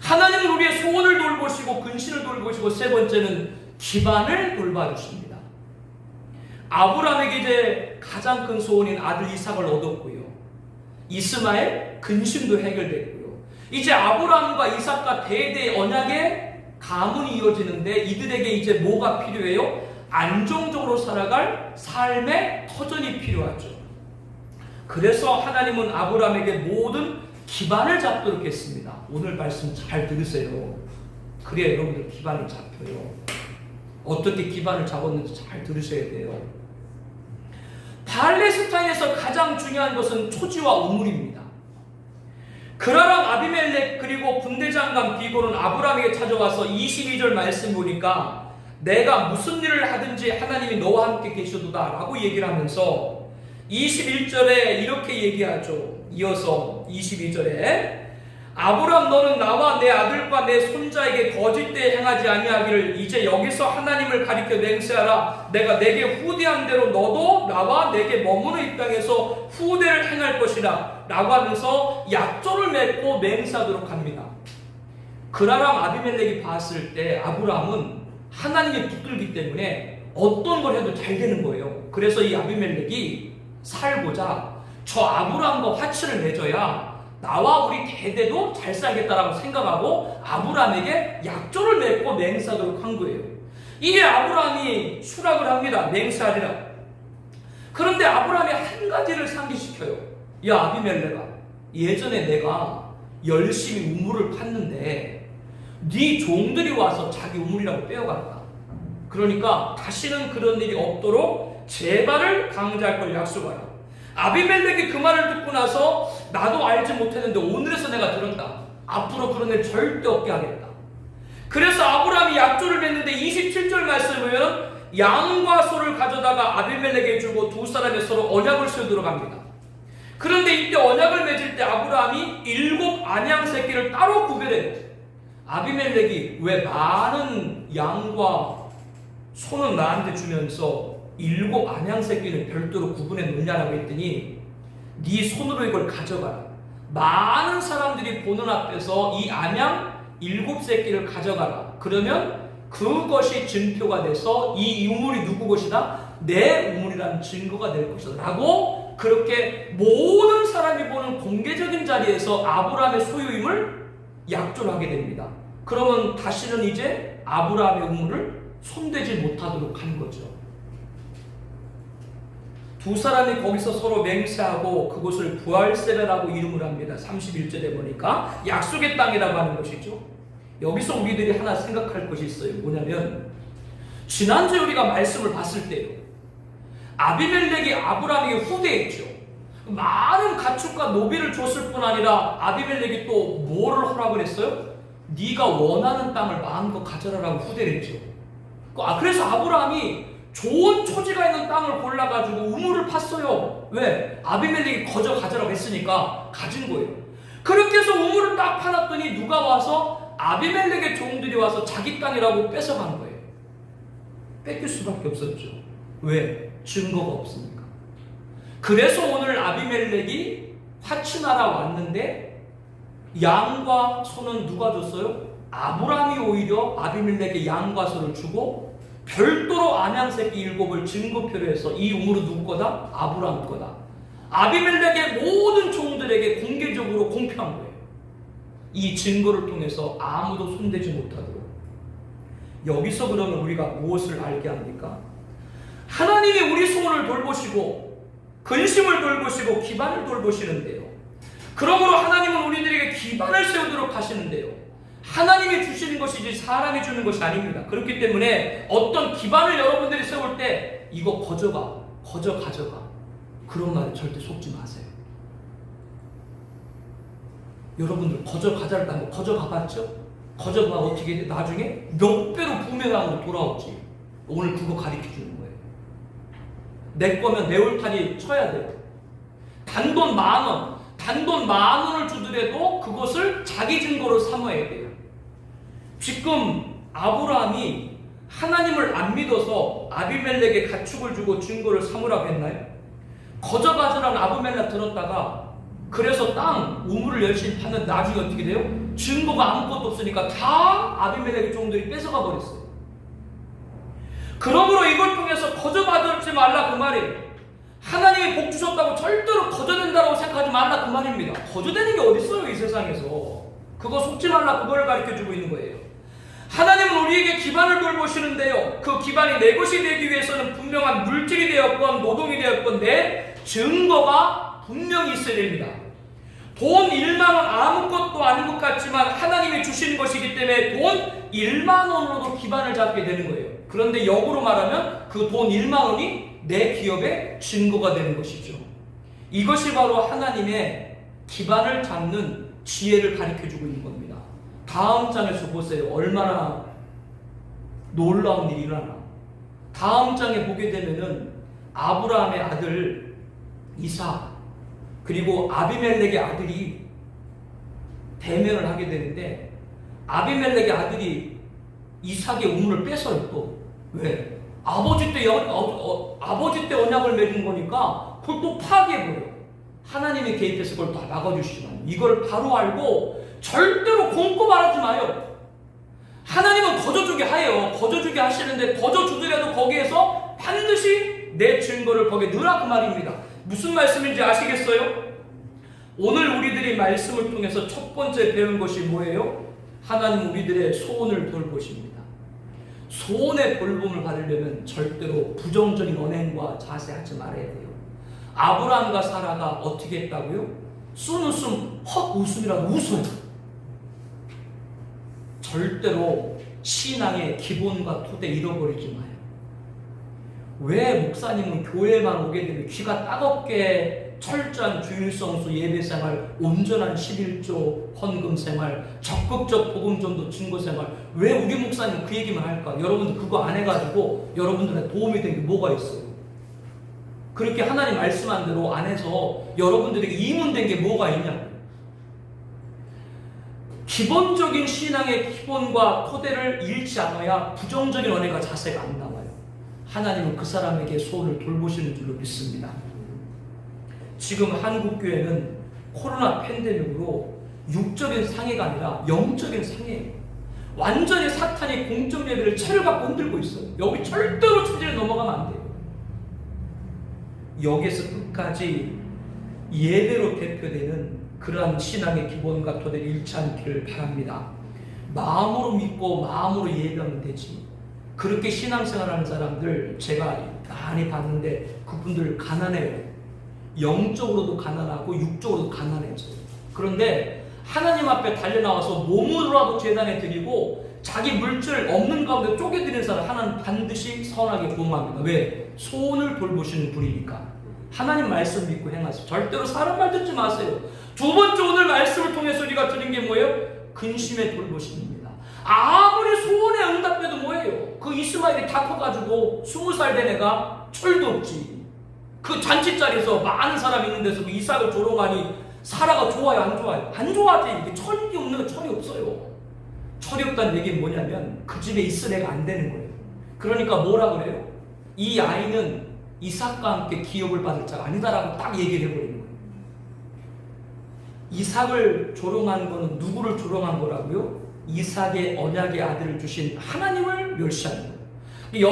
하나님은 우리의 소원을 돌보시고 근신을 돌보시고 세 번째는 기반을 돌봐주십니다. 아브라함에게 이제 가장 큰 소원인 아들 이삭을 얻었고요. 이스마엘 근심도 해결됐고요. 이제 아브라함과 이삭과 대대의 언약의 가문이 이어지는데 이들에게 이제 뭐가 필요해요? 안정적으로 살아갈 삶의 터전이 필요하죠. 그래서 하나님은 아브라함에게 모든 기반을 잡도록 했습니다. 오늘 말씀 잘 들으세요. 그래야 여러분들 기반이 잡혀요. 어떻게 기반을 잡았는지 잘 들으셔야 돼요. 팔레스타인에서 가장 중요한 것은 초지와 우물입니다. 그라람 아비멜렉 그리고 군대장관 비고는 아브라함에게 찾아와서 22절 말씀 보니까 내가 무슨 일을 하든지 하나님이 너와 함께 계시도다 라고 얘기를 하면서 21절에 이렇게 얘기하죠. 이어서 22절에 아브라함 너는 나와 내 아들과 내 손자에게 거짓되이 행하지 아니하기를 이제 여기서 하나님을 가리켜 맹세하라. 내가 내게 후대한 대로 너도 나와 내게 머무는 이 땅에서 후대를 행할 것이라 라고 하면서 약조를 맺고 맹세하도록 합니다. 그라람 아비멜렉이 봤을 때 아브라함은 하나님이 붙들기 때문에 어떤 걸 해도 잘 되는 거예요. 그래서 이 아비멜렉이 살고자 저 아브라함과 화친을 맺어야 나와 우리 대대도 잘 살겠다라고 생각하고 아브라함에게 약조를 맺고 맹세하도록 한 거예요. 이에 아브라함이 수락을 합니다. 맹세하리라. 그런데 아브라함이 한 가지를 상기시켜요. 야 아비멜렉아, 예전에 내가 열심히 우물을 팠는데 네 종들이 와서 자기 우물이라고 빼어갔다. 그러니까 다시는 그런 일이 없도록 재발을 강제할 걸 약속하라. 아비멜렉이 그 말을 듣고 나서 나도 알지 못했는데 오늘에서 내가 들었다. 앞으로 그런 일 절대 없게 하겠다. 그래서 아브라함이 약조를 맺는데 27절 말씀을 보면 양과 소를 가져다가 아비멜렉에게 주고 두 사람이 서로 언약을 세우도록 합니다. 그런데 이때 언약을 맺을 때 아브라함이 7 안양 새끼를 따로 구별해요. 아비멜렉이 왜 많은 양과 소는 나한테 주면서 7 안양 새끼는 별도로 구분해 놓냐라고 했더니 네 손으로 이걸 가져가라. 많은 사람들이 보는 앞에서 이 안양 7 새끼를 가져가라. 그러면 그것이 증표가 돼서 이 우물이 누구 것이다? 내 우물이라는 증거가 될 것이다 라고 그렇게 모든 사람이 보는 공개적인 자리에서 아브라함의 소유임을 약조를 하게 됩니다. 그러면 다시는 이제 아브라함의 우물을 손대지 못하도록 한 거죠. 두 사람이 거기서 서로 맹세하고 그곳을 부할세라고 이름을 합니다. 31절에 보니까 약속의 땅이라고 하는 것이죠. 여기서 우리들이 하나 생각할 것이 있어요. 뭐냐면 지난주에 우리가 말씀을 봤을 때요, 아비멜렉이 아브라함에게 후대했죠. 많은 가축과 노비를 줬을 뿐 아니라 아비멜렉이 또 뭐를 허락을 했어요? 네가 원하는 땅을 마음껏 가져라라고 후대를 했죠. 그래서 아브라함이 좋은 초지가 있는 땅을 골라가지고 우물을 팠어요. 왜? 아비멜렉이 거저 가져라고 했으니까 가진 거예요. 그렇게 해서 우물을 딱 파놨더니 누가 와서 아비멜렉의 종들이 와서 자기 땅이라고 뺏어간 거예요. 뺏길 수밖에 없었죠. 왜? 증거가 없으니까. 그래서 오늘 아비멜렉이 화친하러 왔는데 양과 소는 누가 줬어요? 아브라함이 오히려 아비멜렉에게 양과 소를 주고 별도로 안양 새끼 7을 증거표로 해서 이 우물은 누구 거다? 아브라함 거다. 아비멜렉의 모든 종들에게 공개적으로 공표한 거예요. 이 증거를 통해서 아무도 손대지 못하도록. 여기서 그러면 우리가 무엇을 알게 합니까? 하나님이 우리 소원을 돌보시고 근심을 돌보시고 기반을 돌보시는데요. 그러므로 하나님은 우리들에게 기반을 세우도록 하시는데요. 하나님이 주시는 것이지 사람이 주는 것이 아닙니다. 그렇기 때문에 어떤 기반을 여러분들이 세울 때 이거 거저 가져가 그런 말에 절대 속지 마세요. 여러분들 거저 가자를 따면 거저 가봤죠? 거저 가 어떻게 돼? 나중에 몇 배로 부메랑으로 돌아오지. 오늘 그거 가르쳐 주는 거예요. 내 거면 매울탄이 쳐야 돼요. 단돈 10,000원, 단돈 10,000원을 주더라도 그것을 자기 증거로 삼아야 돼요. 지금 아브라함이 하나님을 안 믿어서 아비멜렉에 가축을 주고 증거를 삼으라고 했나요? 거저 가져라는 아비멜렉 들었다가 그래서 땅 우물을 열심히 파는 나중에 어떻게 돼요? 증거가 아무것도 없으니까 다 아비멜렉의 종들이 뺏어가 버렸어요. 그러므로 이걸 통해서 거저받지 말라 그 말이에요. 하나님이 복 주셨다고 절대로 거저된다고 생각하지 말라 그 말입니다. 거저되는 게 어디 있어요 이 세상에서. 그거 속지 말라 그걸 가르쳐주고 있는 거예요. 하나님은 우리에게 기반을 돌보시는데요, 그 기반이 내 것이 되기 위해서는 분명한 물질이 되었건 노동이 되었건 내 증거가 분명히 있어야 됩니다. 돈 1만 원 아무것도 아닌 것 같지만 하나님이 주시는 것이기 때문에 돈 1만 원으로도 기반을 잡게 되는 거예요. 그런데 역으로 말하면 그 돈 1만 원이 내 기업의 증거가 되는 것이죠. 이것이 바로 하나님의 기반을 잡는 지혜를 가르쳐주고 있는 겁니다. 다음 장에서 보세요. 얼마나 놀라운 일이 일어나. 다음 장에 보게 되면은 아브라함의 아들 이삭 그리고 아비멜렉의 아들이 대면을 하게 되는데, 아비멜렉의 아들이 이삭의 우물을 뺏어요. 또 왜? 아버지 때 언약을 맺은 거니까 그걸 또 파괴해버려요. 하나님이 개입해서 그걸 다 막아주시지만 이걸 바로 알고 절대로 공고 말하지 마요. 하나님은 거저주게 하예요. 거저주게 하시는데 거저주더라도 거기에서 반드시 내 증거를 거기에 넣으라 그 말입니다. 무슨 말씀인지 아시겠어요? 오늘 우리들이 말씀을 통해서 첫 번째 배운 것이 뭐예요? 하나님 우리들의 소원을 돌보십니다. 소원의 돌봄을 받으려면 절대로 부정적인 언행과 자세하지 말아야 돼요. 아브라함과 사라가 어떻게 했다고요? 숨 헛 웃음이라도 웃어요. 절대로 신앙의 기본과 토대 잃어버리지 마요. 왜 목사님은 교회만 오게 되면 귀가 따갑게 철저한 주일성수 예배생활, 온전한 11조 헌금생활, 적극적 복음전도 증거생활, 왜 우리 목사님 그 얘기만 할까? 여러분들 그거 안 해가지고 여러분들한테 도움이 된 게 뭐가 있어요? 그렇게 하나님 말씀한 대로 안 해서 여러분들에게 이문된 게 뭐가 있냐고요? 기본적인 신앙의 기본과 토대를 잃지 않아야 부정적인 언행과 자세가 안 나와요. 하나님은 그 사람에게 소원을 돌보시는 줄로 믿습니다. 지금 한국교회는 코로나 팬데믹으로 육적인 상해가 아니라 영적인 상해예요. 완전히 사탄이 공적 예배를 채를 갖고 흔들고 있어요. 여기 절대로 천지를 넘어가면 안 돼요. 여기에서 끝까지 예배로 대표되는 그러한 신앙의 기본과 토대를 잃지 않기를 바랍니다. 마음으로 믿고 마음으로 예배하면 되지. 그렇게 신앙생활하는 사람들 제가 많이 봤는데 그분들 가난해요. 영적으로도 가난하고 육적으로도 가난해져요. 그런데 하나님 앞에 달려나와서 몸으로라도 제단에 드리고 자기 물질 없는 가운데 쪼개드리는 사람 하나님 반드시 선하게 보응합니다. 왜? 소원을 돌보시는 분이니까. 하나님 말씀 믿고 행하세요. 절대로 사람 말 듣지 마세요. 두 번째 오늘 말씀을 통해서 우리가 들은 게 뭐예요? 근심의 돌보심입니다. 아무리 소원에 응답돼도 뭐예요? 그 이스마엘이 다 커가지고 20살 된 애가 철도 없지. 그 잔치자리에서 많은 사람이 있는 데서 그 이삭을 조롱하니 사라가 좋아요 안 좋아요? 안 좋아하지. 이게 철이 없는 건 철이 없어요. 철이 없다는 얘기는 뭐냐면 그 집에 있을 애가 안 되는 거예요. 그러니까 뭐라 그래요? 이 아이는 이삭과 함께 기업을 받을 자가 아니다라고 딱 얘기를 해버리는 거예요. 이삭을 조롱한 거는 누구를 조롱한 거라고요? 이삭의 언약의 아들을 주신 하나님을 멸시하는 거예요.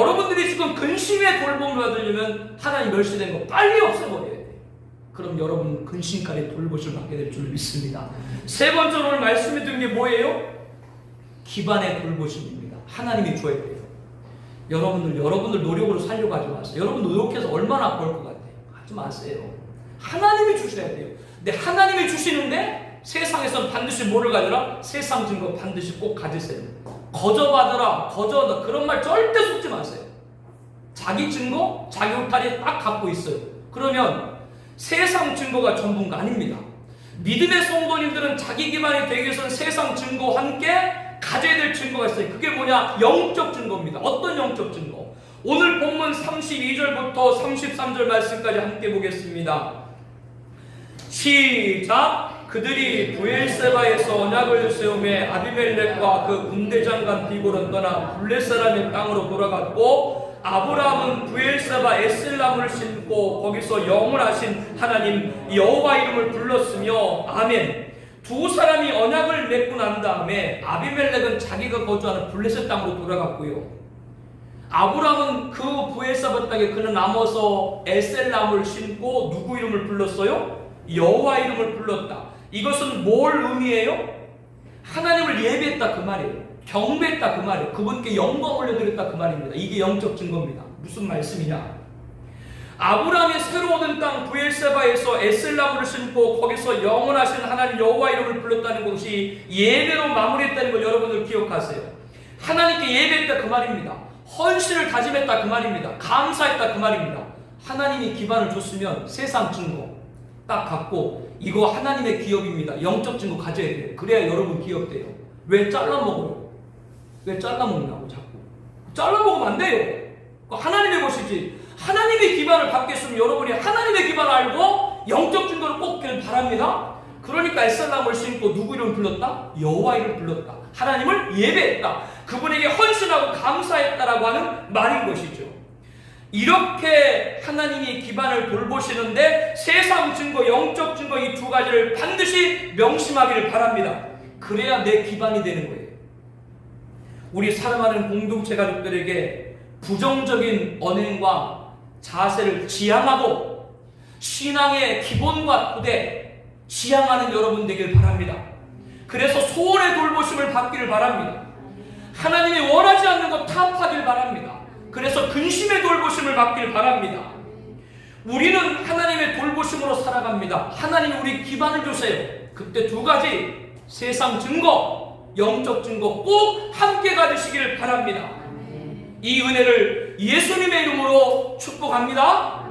여러분들이 지금 근심의 돌봄을 받으려면 하나님 멸시된 거 빨리 없애버려야 돼요. 그럼 여러분 근심까지 돌보심을 받게 될 줄 믿습니다. 세 번째로 오늘 말씀해 드린 게 뭐예요? 기반의 돌보심입니다. 하나님이 줘야 돼요. 여러분들 노력으로 살려고 하지 마세요. 여러분 노력해서 얼마나 벌 것 같아요? 하지 마세요. 하나님이 주셔야 돼요. 근데 하나님이 주시는데 세상에서는 반드시 뭐를 가져라? 세상 증거 반드시 꼭 가지세요. 거저받으라, 그런 말 절대 속지 마세요. 자기 증거, 자기 울타리 딱 갖고 있어요. 그러면 세상 증거가 전부가 아닙니다. 믿음의 성도님들은 자기 기반이 되기 위해서는 세상 증거와 함께 가져야 될 증거가 있어요. 그게 뭐냐? 영적 증거입니다. 어떤 영적 증거? 오늘 본문 32절부터 33절 말씀까지 함께 보겠습니다. 시작! 그들이 부엘세바에서 언약을 세우매 아비멜렉과 그 군대장관 비골은 떠나 블렛 사람의 땅으로 돌아갔고 아브라함은 부엘세바 에슬람을 신고 거기서 영원하신 하나님 여호와 이름을 불렀으며 아멘. 두 사람이 언약을 맺고 난 다음에 아비멜렉은 자기가 거주하는 블레셋 땅으로 돌아갔고요. 아브라함은 그 부엘세바 땅에 그는 남아서 에셀람을 신고 누구 이름을 불렀어요? 여호와 이름을 불렀다. 이것은 뭘 의미해요? 하나님을 예배했다 그 말이에요. 경배했다 그 말이에요. 그분께 영광 올려드렸다 그 말입니다. 이게 영적 증거입니다. 무슨 말씀이냐? 아브라함이 새로 얻은 땅 부엘세바에서 에슬람을 신고 거기서 영원하신 하나님 여호와 이름을 불렀다는 것이 예배로 마무리했다는 걸 여러분들 기억하세요. 하나님께 예배했다 그 말입니다. 헌신을 다짐했다 그 말입니다. 감사했다 그 말입니다. 하나님이 기반을 줬으면 세상 증거 딱 갖고 이거 하나님의 기업입니다. 영적 증거 가져야 돼요. 그래야 여러분 기업돼요. 왜 잘라먹어요? 왜 잘라먹냐고 자꾸. 잘라먹으면 안 돼요. 하나님의 것이지. 하나님의 기반을 갖겠으면 여러분이 하나님의 기반을 알고 영적 증거를 꽂기를 바랍니다. 그러니까 에살람을 신고 누구 이름을 불렀다? 여호와 이름을 불렀다. 하나님을 예배했다. 그분에게 헌신하고 감사했다라고 하는 말인 것이죠. 이렇게 하나님이 기반을 돌보시는데 세상 증거, 영적 증거 이 두 가지를 반드시 명심하기를 바랍니다. 그래야 내 기반이 되는 거예요. 우리 사랑하는 공동체 가족들에게 부정적인 언행과 자세를 지향하고 신앙의 기본과 토대 지향하는 여러분 되길 바랍니다. 그래서 소원의 돌보심을 받기를 바랍니다. 하나님이 원하지 않는 것 타협하길 바랍니다. 그래서 근심의 돌보심을 받길 바랍니다. 우리는 하나님의 돌보심으로 살아갑니다. 하나님이 우리 기반을 주세요. 그때 두 가지 세상 증거, 영적 증거 꼭 함께 가지시기를 바랍니다. 이 은혜를 예수님의 이름으로 축복합니다.